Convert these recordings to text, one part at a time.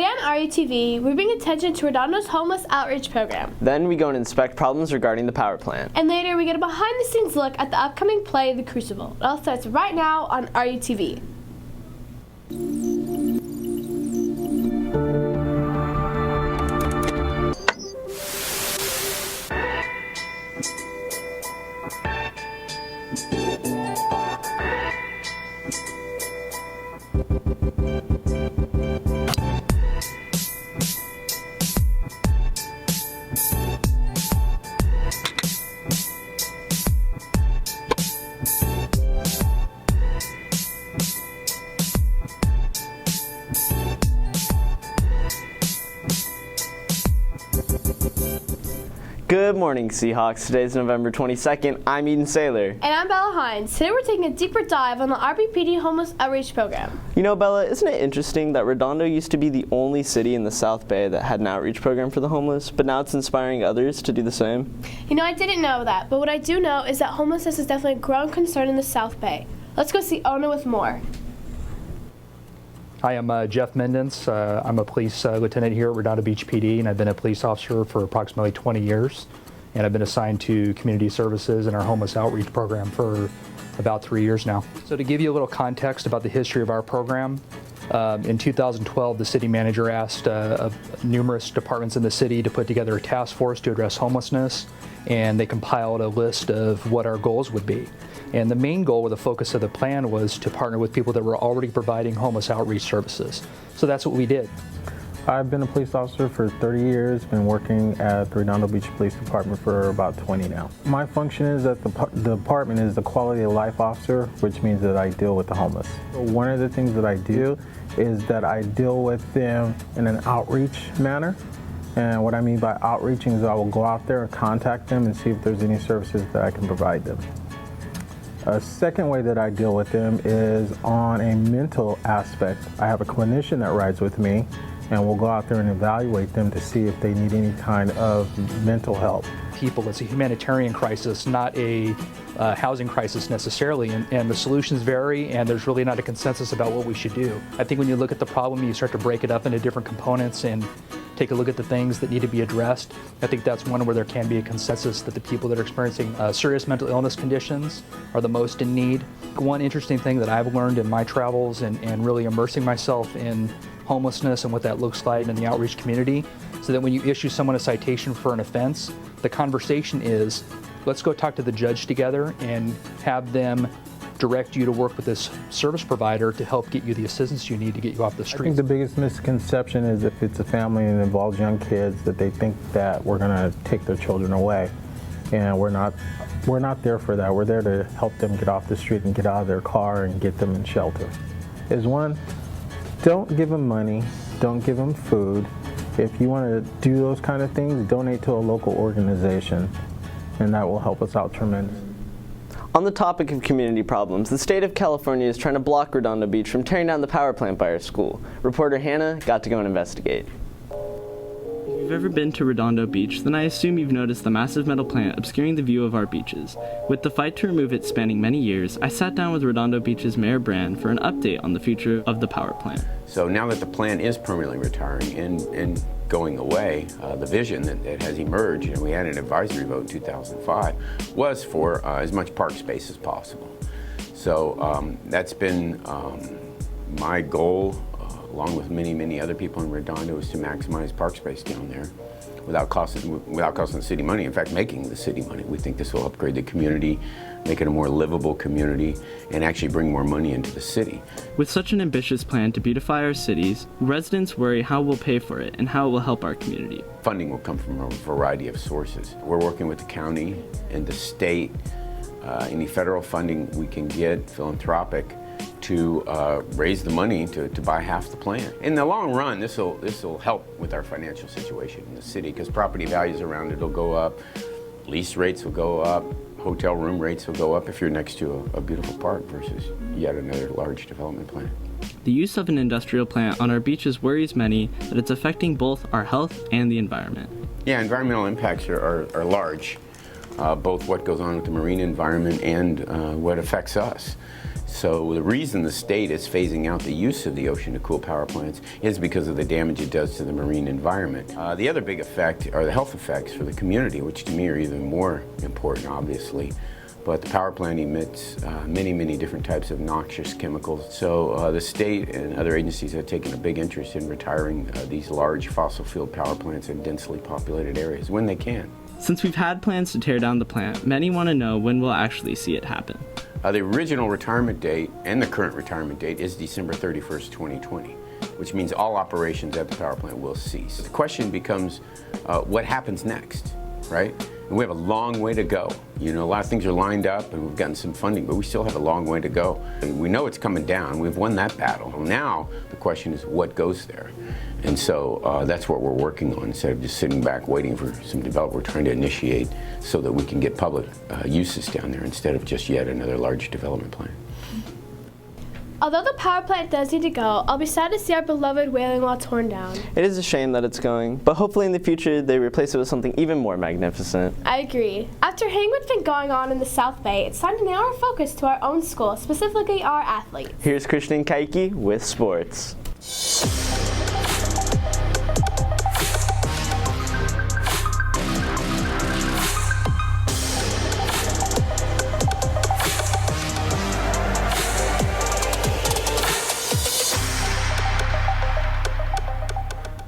on RUTV, we bring attention to Redondo's homeless outreach program. Then we go and inspect problems regarding the power plant. And later we get a behind-the-scenes look at the upcoming play, The Crucible. It all starts right now on RUTV. Good morning, Seahawks. Today's November 22nd. I'm Eden Saylor. And I'm Bella Hines. Today we're taking a deeper dive on the RBPD Homeless Outreach Program. You know, Bella, isn't it interesting that Redondo used to be the only city in the South Bay that had an outreach program for the homeless, but now it's inspiring others to do the same? You know, I didn't know that, but what I do know is that homelessness is definitely a growing concern in the South Bay. Let's go see Ona with more. Hi, I'm Jeff Mendence. I'm a police lieutenant here at Redondo Beach PD, and I've been a police officer for approximately 20 years. And I've been assigned to community services and our homeless outreach program for about 3 years now. So to give you a little context about the history of our program, in 2012, the city manager asked numerous departments in the city to put together a task force to address homelessness, and they compiled a list of what our goals would be. And the main goal or the focus of the plan was to partner with people that were already providing homeless outreach services. So that's what we did. I've been a police officer for 30 years, been working at the Redondo Beach Police Department for about 20 now. My function is that the department is the quality of life officer, which means that I deal with the homeless. One of the things that I do is that I deal with them in an outreach manner. And what I mean by outreaching is I will go out there and contact them and see if there's any services that I can provide them. A second way that I deal with them is on a mental aspect. I have a clinician that rides with me, and we'll go out there and evaluate them to see if they need any kind of mental help. People, it's a humanitarian crisis, not a housing crisis necessarily, and the solutions vary, and there's really not a consensus about what we should do. I think when you look at the problem, you start to break it up into different components and take a look at the things that need to be addressed. I think that's one where there can be a consensus that the people that are experiencing serious mental illness conditions are the most in need. One interesting thing that I've learned in my travels and really immersing myself in homelessness and what that looks like in the outreach community, so that when you issue someone a citation for an offense, the conversation is, let's go talk to the judge together and have them direct you to work with this service provider to help get you the assistance you need to get you off the street. I think the biggest misconception is if it's a family and involves young kids, that they think that we're going to take their children away. And we're not there for that. We're there to help them get off the street and get out of their car and get them in shelter. Is one, don't give them money, don't give them food. If you want to do those kind of things, donate to a local organization, and that will help us out tremendously. On the topic of community problems, the state of California is trying to block Redondo Beach from tearing down the power plant by our school. Reporter Hannah got to go and investigate. If you've ever been to Redondo Beach, then I assume you've noticed the massive metal plant obscuring the view of our beaches. With the fight to remove it spanning many years, I sat down with Redondo Beach's Mayor Brand for an update on the future of the power plant. So now that the plant is permanently retiring and going away, the vision that has emerged, and we had an advisory vote in 2005, was for as much park space as possible. So that's been my goal, along with many other people in Redondo, is to maximize park space down there without costing the city money. In fact, making the city money. We think this will upgrade the community, make it a more livable community, and actually bring more money into the city. With such an ambitious plan to beautify our cities, residents worry how we'll pay for it and how it will help our community. Funding will come from a variety of sources. We're working with the county and the state, any federal funding we can get, philanthropic, to raise the money to buy half the plant. In the long run, this will help with our financial situation in the city, because property values around it will go up, lease rates will go up, hotel room rates will go up if you're next to a beautiful park versus yet another large development plan. The use of an industrial plant on our beaches worries many that it's affecting both our health and the environment. Yeah, environmental impacts are large, both what goes on with the marine environment and what affects us. So the reason the state is phasing out the use of the ocean to cool power plants is because of the damage it does to the marine environment. The other big effect are the health effects for the community, which to me are even more important, obviously. But the power plant emits many different types of noxious chemicals. So the state and other agencies have taken a big interest in retiring these large fossil fuel power plants in densely populated areas when they can. Since we've had plans to tear down the plant, many want to know when we'll actually see it happen. The original retirement date and the current retirement date is December 31st, 2020, which means all operations at the power plant will cease. The question becomes, what happens next, right? And we have a long way to go. You know, a lot of things are lined up and we've gotten some funding, but we still have a long way to go. And we know it's coming down. We've won that battle. Now the question is what goes there? And so that's what we're working on. Instead of just sitting back waiting for some development, we're trying to initiate so that we can get public uses down there instead of just yet another large development plan. Although the power plant does need to go, I'll be sad to see our beloved Whaling Wall torn down. It is a shame that it's going, but hopefully in the future they replace it with something even more magnificent. I agree. After hearing what's been going on in the South Bay, it's time to narrow our focus to our own school, specifically our athletes. Here's Christian Kaiki with sports.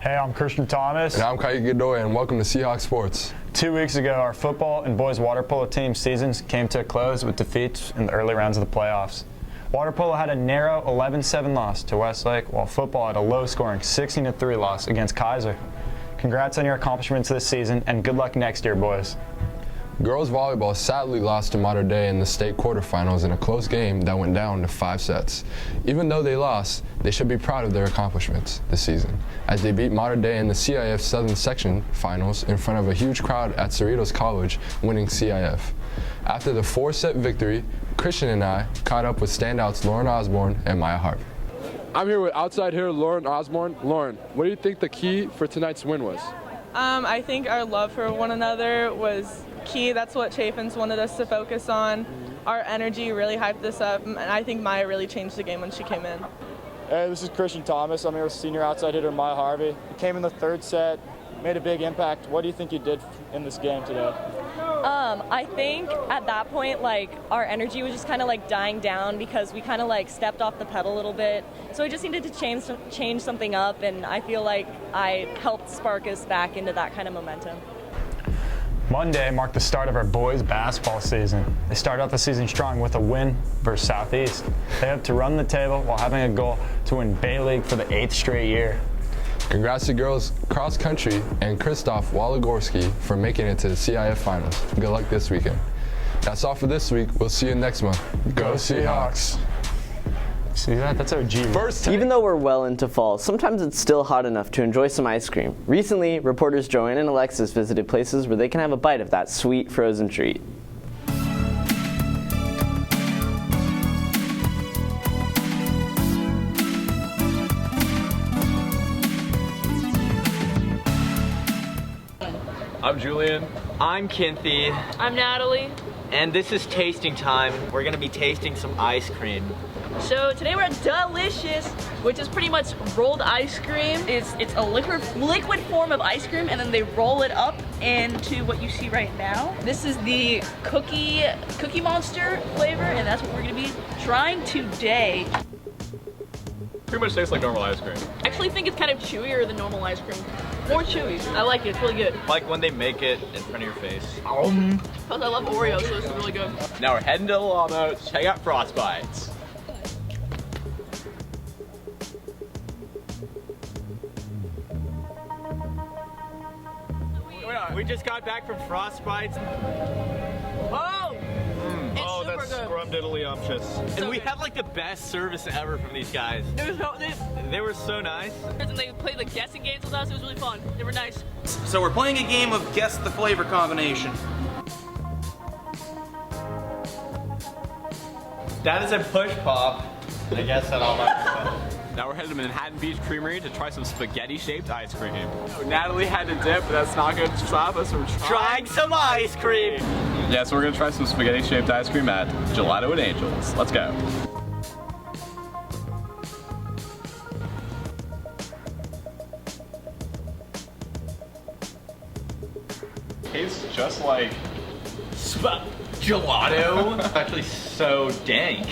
Hey, I'm Christian Thomas. And I'm Kaiki Godoy, and welcome to Seahawk Sports. 2 weeks ago, our football and boys water polo team seasons came to a close with defeats in the early rounds of the playoffs. Water polo had a narrow 11-7 loss to Westlake, while football had a low-scoring 16-3 loss against Kaiser. Congrats on your accomplishments this season, and good luck next year, boys. Girls volleyball sadly lost to Mater Dei in the state quarterfinals in a close game that went down to 5 sets. Even though they lost, they should be proud of their accomplishments this season, as they beat Mater Dei in the CIF Southern Section finals in front of a huge crowd at Cerritos College, winning CIF. After the 4-set victory, Christian and I caught up with standouts Lauren Osborne and Maya Hart. I'm here with outside hitter Lauren Osborne. Lauren, what do you think the key for tonight's win was? I think our love for one another was key. That's what Chafin's wanted us to focus on. Our energy really hyped this up, and I think Maya really changed the game when she came in. Hey, this is Christian Thomas. I'm here with senior outside hitter Maya Harvey. You came in the third set, made a big impact. What do you think you did in this game today? I think at that point, our energy was just kind of dying down because we kind of stepped off the pedal a little bit. So we just needed to change something up, and I feel like I helped spark us back into that kind of momentum. Monday marked the start of our boys basketball season. They started out the season strong with a win versus Southeast. They hope to run the table while having a goal to win Bay League for the 8th straight year. Congrats to girls cross country and Krzysztof Waligorski for making it to the CIF finals. Good luck this weekend. That's all for this week. We'll see you next month. Go Seahawks! See that? That's OG. First Even though we're well into fall, sometimes it's still hot enough to enjoy some ice cream. Recently, reporters Joanne and Alexis visited places where they can have a bite of that sweet frozen treat. I'm Julian. I'm Kinthy. I'm Natalie. And this is tasting time. We're gonna be tasting some ice cream. So today we're at Delicious, which is pretty much rolled ice cream. It's a liquid form of ice cream, and then they roll it up into what you see right now. This is the Cookie Monster flavor, and that's what we're gonna be trying today. Pretty much tastes like normal ice cream. I actually think it's kind of chewier than normal ice cream. More chewy. I like it. It's really good. Like when they make it in front of your face. Plus I love Oreos, so this is really good. Now we're heading to the Llama to check out Frostbites. We just got back from Frostbites. Oh! Oh, that's scrumdiddlyumptious. And we had the best service ever from these guys. They were so nice. And they played guessing games with us. It was really fun. They were nice. So we're playing a game of guess the flavor combination. That is a push pop. I guess that all Now we're headed to Manhattan Beach Creamery to try some spaghetti-shaped ice cream. Natalie had to dip, but that's not going to stop us from trying some ice cream. Yeah, so we're going to try some spaghetti-shaped ice cream at Gelato and Angels. Let's go. tastes just like gelato. It's actually so dank.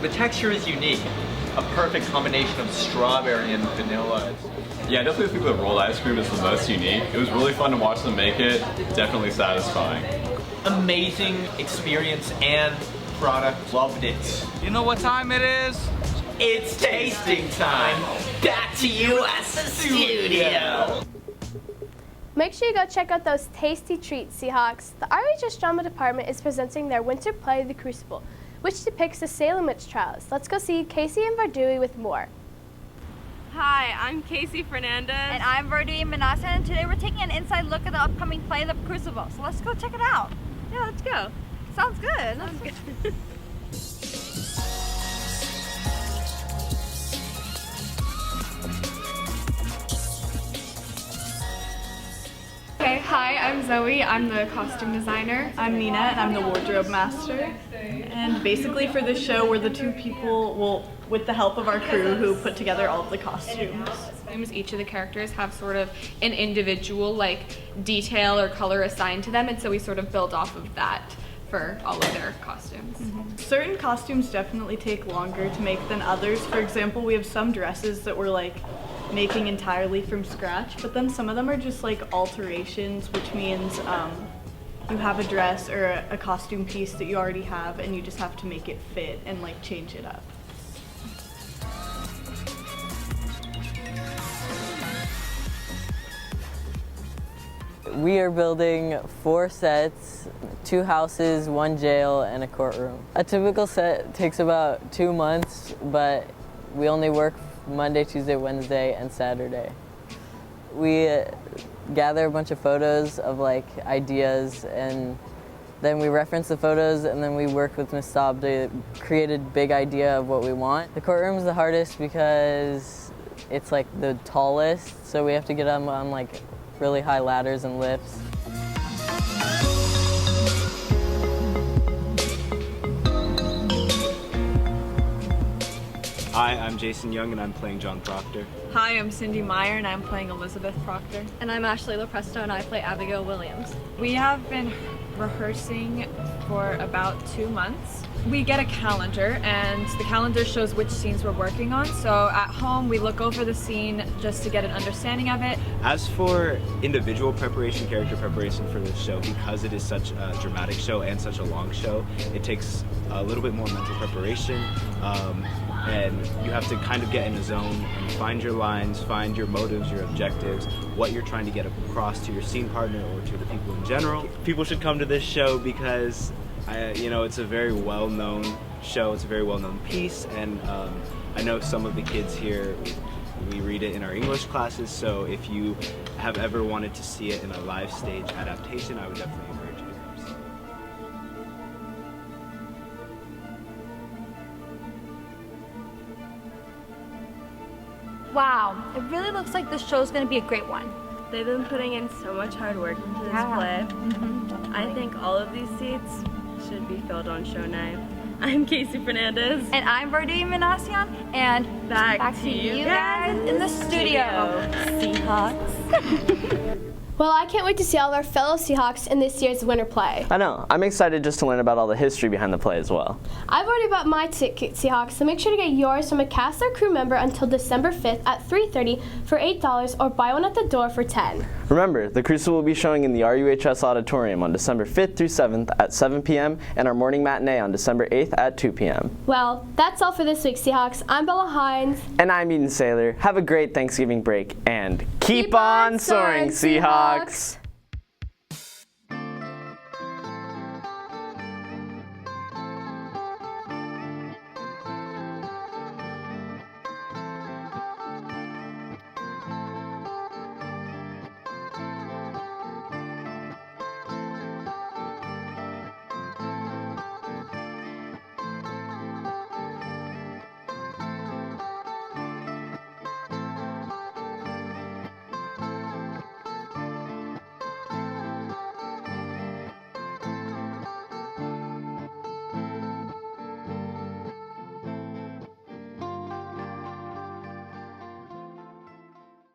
The texture is unique. A perfect combination of strawberry and vanilla. Yeah, I definitely think the rolled ice cream is the most unique. It was really fun to watch them make it. Definitely satisfying. Amazing experience and product. Loved it. You know what time it is? It's tasting time. Back to you at the studio. Make sure you go check out those tasty treats, Seahawks. The RHS Drama Department is presenting their winter play, The Crucible, which depicts the Salem witch trials. Let's go see Casey and Vardui with more. Hi, I'm Casey Fernandez. And I'm Vardui Manasa, and today we're taking an inside look at the upcoming play, The Crucible. So let's go check it out. Yeah, let's go. Sounds good. Sounds good. Okay, hi, I'm Zoe. I'm the costume designer. I'm Nina, and I'm the wardrobe master. And basically for this show, we're the two people, with the help of our crew, who put together all of the costumes. Each of the characters have sort of an individual detail or color assigned to them, and so we sort of build off of that for all of their costumes. Certain costumes definitely take longer to make than others. For example, we have some dresses that we're making entirely from scratch, but then some of them are just alterations, which means you have a dress or a costume piece that you already have and you just have to make it fit and change it up. We are building 4 sets, 2 houses, 1 jail, and a courtroom. A typical set takes about 2 months, but we only work Monday, Tuesday, Wednesday, and Saturday. We gather a bunch of photos of ideas, and then we reference the photos, and then we work with Ms. Saab to create a big idea of what we want. The courtroom is the hardest because it's the tallest, so we have to get them on really high ladders and lifts. Hi, I'm Jason Young and I'm playing John Proctor. Hi, I'm Cindy Meyer and I'm playing Elizabeth Proctor. And I'm Ashley Lopresto and I play Abigail Williams. We have been rehearsing for about 2 months. We get a calendar and the calendar shows which scenes we're working on. So at home we look over the scene just to get an understanding of it. As for individual preparation, character preparation for this show, because it is such a dramatic show and such a long show, it takes a little bit more mental preparation. And you have to kind of get in the zone and find your lines, find your motives, your objectives, what you're trying to get across to your scene partner or to the people in general. People should come to this show because it's a very well-known show, it's a very well-known piece, and I know some of the kids here, we read it in our English classes, so if you have ever wanted to see it in a live stage adaptation, I would definitely encourage you to come see it. Wow, it really looks like this show's gonna be a great one. They've been putting in so much hard work into this play. I think all of these seats should be filled on show night. I'm Casey Fernandez. And I'm Vardui Manasian. And back to you guys in the studio. Seahawks. Well, I can't wait to see all of our fellow Seahawks in this year's winter play. I know. I'm excited just to learn about all the history behind the play as well. I've already bought my ticket, Seahawks, so make sure to get yours from a cast or crew member until December 5th at 3:30 for $8 or buy one at the door for $10. Remember, The Crucible will be showing in the RUHS Auditorium on December 5th through 7th at 7 p.m. and our morning matinee on December 8th at 2 p.m. Well, that's all for this week, Seahawks. I'm Bella Hines. And I'm Eden Saylor. Have a great Thanksgiving break and keep on soaring, Seahawks!